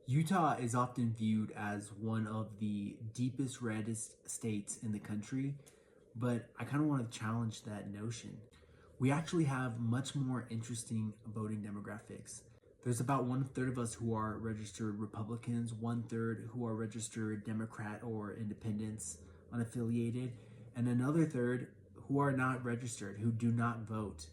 Utah is often viewed as one of the deepest, reddest states in the country, but I kind of want to challenge that notion. We actually have much more interesting voting demographics. There's about one third of us who are registered Republicans, one third who are registered Democrat or independents, unaffiliated, and another third who are not registered, who do not vote.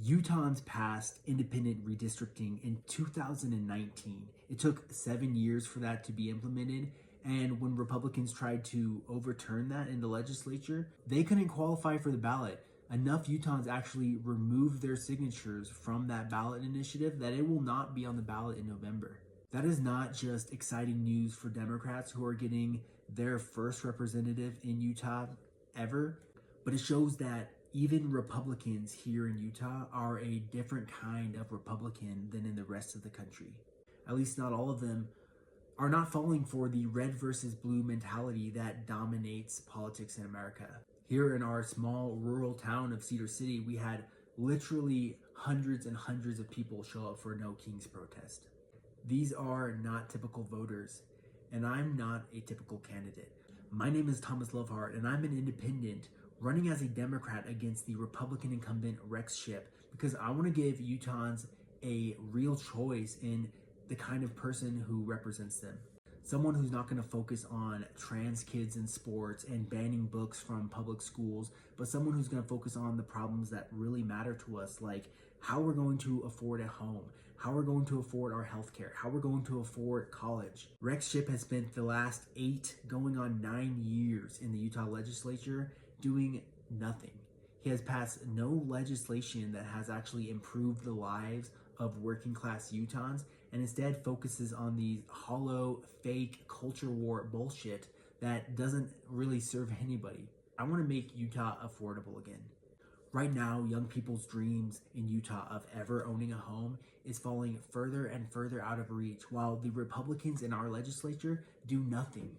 Utahns passed independent redistricting in 2019. It took 7 years for that to be implemented. And when Republicans tried to overturn that in the legislature, they couldn't qualify for the ballot. Enough Utahns actually removed their signatures from that ballot initiative that it will not be on the ballot in November. That is not just exciting news for Democrats who are getting their first representative in Utah ever, but it shows that even Republicans here in Utah are a different kind of Republican than in the rest of the country. At least not all of them are not falling for the red versus blue mentality that dominates politics in America. Here in our small rural town of Cedar City, we had literally hundreds and hundreds of people show up for a No Kings protest. These are not typical voters, and I'm not a typical candidate. My name is Thomas Lovehart, and I'm an independent running as a Democrat against the Republican incumbent Rex Shipp because I want to give Utahns a real choice in the kind of person who represents them. Someone who's not going to focus on trans kids in sports and banning books from public schools, but someone who's going to focus on the problems that really matter to us, like how we're going to afford a home, how we're going to afford our healthcare, how we're going to afford college. Rex Shipp has spent the last 8 going on 9 years in the Utah legislature doing nothing. He has passed no legislation that has actually improved the lives of working class Utahns and instead focuses on these hollow, fake culture war bullshit that doesn't really serve anybody. I want to make Utah affordable again. Right now, young people's dreams in Utah of ever owning a home is falling further and further out of reach while the Republicans in our legislature do nothing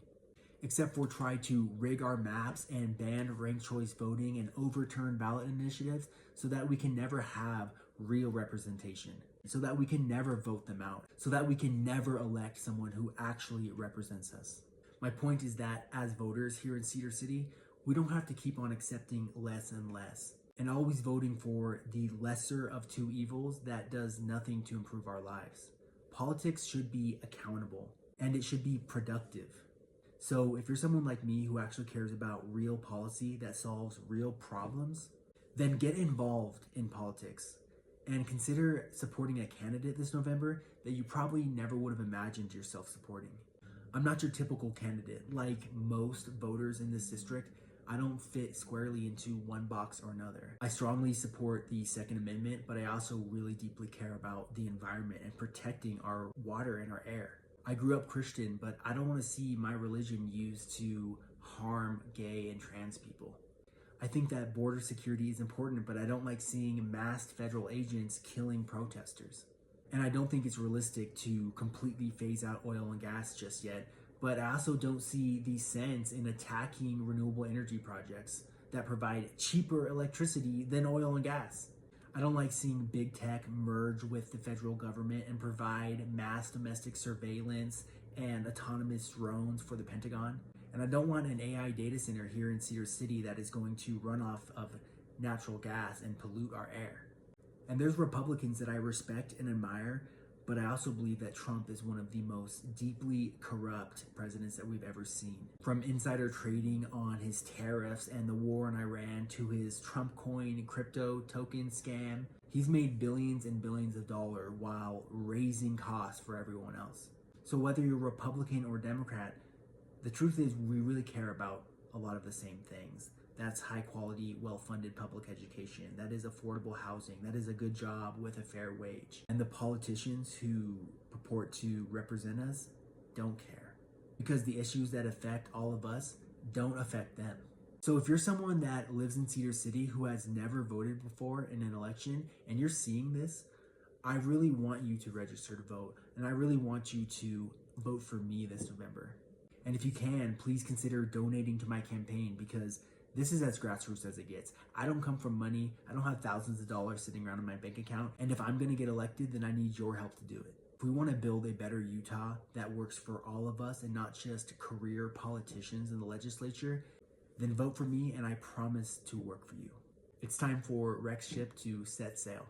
except for try to rig our maps and ban ranked choice voting and overturn ballot initiatives so that we can never have real representation, so that we can never vote them out, so that we can never elect someone who actually represents us. My point is that as voters here in Cedar City, we don't have to keep on accepting less and less and always voting for the lesser of two evils that does nothing to improve our lives. Politics should be accountable and it should be productive. So if you're someone like me who actually cares about real policy that solves real problems, then get involved in politics and consider supporting a candidate this November that you probably never would have imagined yourself supporting. I'm not your typical candidate. Like most voters in this district, I don't fit squarely into one box or another. I strongly support the Second Amendment, but I also really deeply care about the environment and protecting our water and our air. I grew up Christian, but I don't want to see my religion used to harm gay and trans people. I think that border security is important, but I don't like seeing masked federal agents killing protesters. And I don't think it's realistic to completely phase out oil and gas just yet, but I also don't see the sense in attacking renewable energy projects that provide cheaper electricity than oil and gas. I don't like seeing big tech merge with the federal government and provide mass domestic surveillance and autonomous drones for the Pentagon. And I don't want an AI data center here in Cedar City that is going to run off of natural gas and pollute our air. And there's Republicans that I respect and admire, but I also believe that Trump is one of the most deeply corrupt presidents that we've ever seen. From insider trading on his tariffs and the war in Iran to his Trump coin crypto token scam, he's made billions and billions of dollars while raising costs for everyone else. So whether you're Republican or Democrat, the truth is we really care about a lot of the same things. That's high quality, well-funded public education. That is affordable housing. That is a good job with a fair wage. And the politicians who purport to represent us don't care because the issues that affect all of us don't affect them. So if you're someone that lives in Cedar City who has never voted before in an election and you're seeing this, I really want you to register to vote. And I really want you to vote for me this November. And if you can, please consider donating to my campaign because this is as grassroots as it gets. I don't come from money. I don't have thousands of dollars sitting around in my bank account. And if I'm going to get elected, then I need your help to do it. If we want to build a better Utah that works for all of us and not just career politicians in the legislature, then vote for me and I promise to work for you. It's time for Rex Ship to set sail.